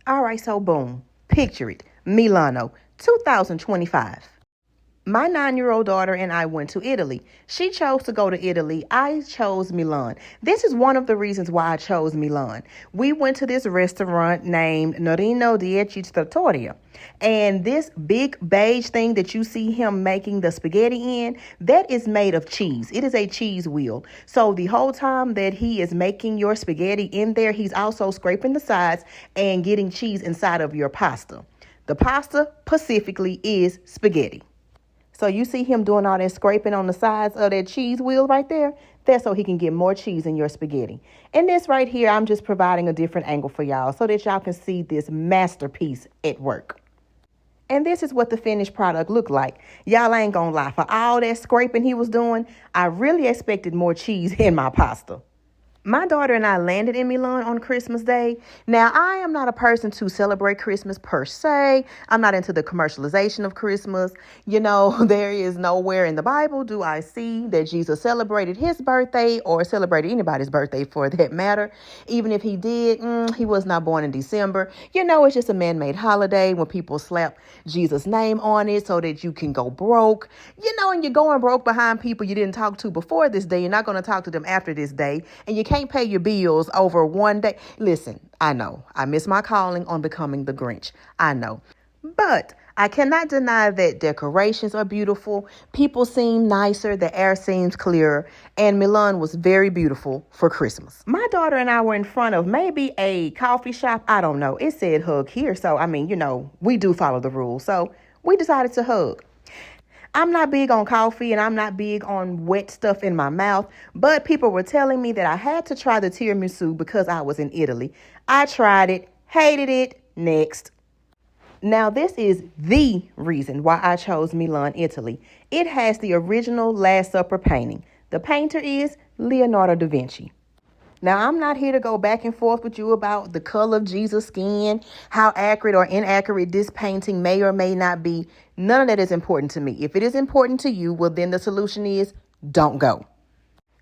All right, so boom. Picture it. Milano, 2025. My 9-year-old daughter and I went to Italy. She chose to go to Italy. I chose Milan. This is one of the reasons why I chose Milan. We went to this restaurant named Norino Dieci Trattoria. And this big beige thing that you see him making the spaghetti in, that is made of cheese. It is a cheese wheel. So the whole time that he is making your spaghetti in there, he's also scraping the sides and getting cheese inside of your pasta. The pasta specifically is spaghetti. So you see him doing all that scraping on the sides of that cheese wheel right there? That's so he can get more cheese in your spaghetti. And this right here, I'm just providing a different angle for y'all so that y'all can see this masterpiece at work. And this is what the finished product looked like. Y'all ain't gonna lie. For all that scraping he was doing, I really expected more cheese in my pasta. My daughter and I landed in Milan on Christmas Day. Now, I am not a person to celebrate Christmas per se. I'm not into the commercialization of Christmas. You know, there is nowhere in the Bible do I see that Jesus celebrated his birthday or celebrated anybody's birthday for that matter. Even if he did, he was not born in December. You know, it's just a man-made holiday when people slap Jesus' name on it so that you can go broke. You know, and you're going broke behind people you didn't talk to before this day. You're not going to talk to them after this day. And you can't pay your bills over one day. Listen, I know I miss my calling on becoming the Grinch. I know. But I cannot deny that decorations are beautiful. People seem nicer. The air seems clearer. And Milan was very beautiful for Christmas. My daughter and I were in front of maybe a coffee shop. I don't know. It said hug here. So, I mean, you know, we do follow the rules. So we decided to hug. I'm not big on coffee and I'm not big on wet stuff in my mouth, but people were telling me that I had to try the tiramisu because I was in Italy. I tried it, hated it, next. Now, this is the reason why I chose Milan, Italy. It has the original Last Supper painting. The painter is Leonardo da Vinci. Now, I'm not here to go back and forth with you about the color of Jesus' skin, how accurate or inaccurate this painting may or may not be. None of that is important to me. If it is important to you, well, then the solution is don't go.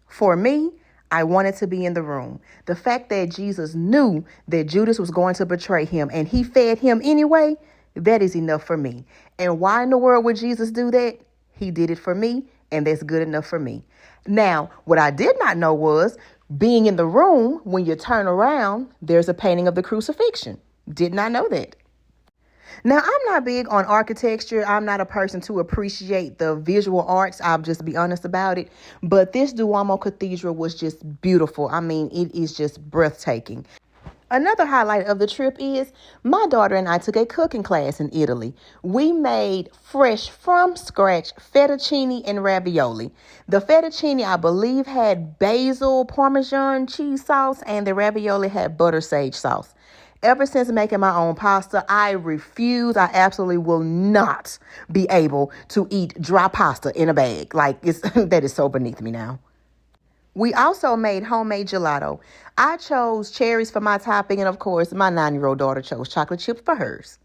For me, I wanted to be in the room. The fact that Jesus knew that Judas was going to betray him and he fed him anyway, that is enough for me. And why in the world would Jesus do that? He did it for me, and that's good enough for me. Now, what I did not know was being in the room, when you turn around, there's a painting of the crucifixion. Did not know that. Now, I'm not big on architecture. I'm not a person to appreciate the visual arts. I'll just be honest about it. But this Duomo Cathedral was just beautiful. I mean, it is just breathtaking. Another highlight of the trip is my daughter and I took a cooking class in Italy. We made fresh from scratch fettuccine and ravioli. The fettuccine, I believe, had basil Parmesan cheese sauce and the ravioli had butter sage sauce. Ever since making my own pasta, I refuse. I absolutely will not be able to eat dry pasta in a bag. Like, that is so beneath me now. We also made homemade gelato. I chose cherries for my topping, and of course, my 9-year-old daughter chose chocolate chips for hers.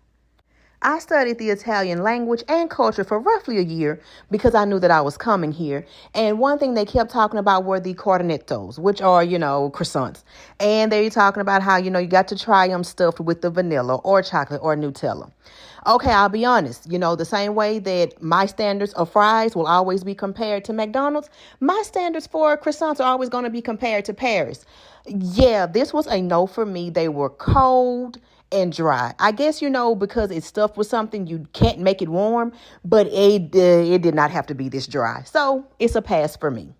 I studied the Italian language and culture for roughly a year because I knew that I was coming here. And one thing they kept talking about were the cornettos, which are, croissants. And they were talking about how, you got to try them stuffed with the vanilla or chocolate or Nutella. Okay, I'll be honest. The same way that my standards of fries will always be compared to McDonald's, my standards for croissants are always going to be compared to Paris. Yeah, this was a no for me. They were cold and dry. I guess, because it's stuffed with something, you can't make it warm, but it did not have to be this dry. So it's a pass for me.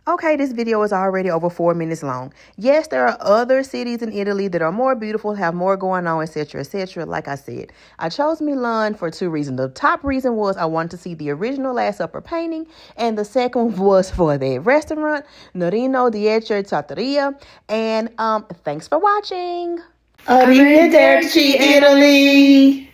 Okay, this video is already over 4 minutes long. Yes, there are other cities in Italy that are more beautiful, have more going on, etc., etc. Like I said, I chose Milan for 2 reasons. The top reason was I wanted to see the original Last Supper painting, and the second was for the restaurant, Norino Dieci Trattoria. And thanks for watching. Arrivederci, Italy!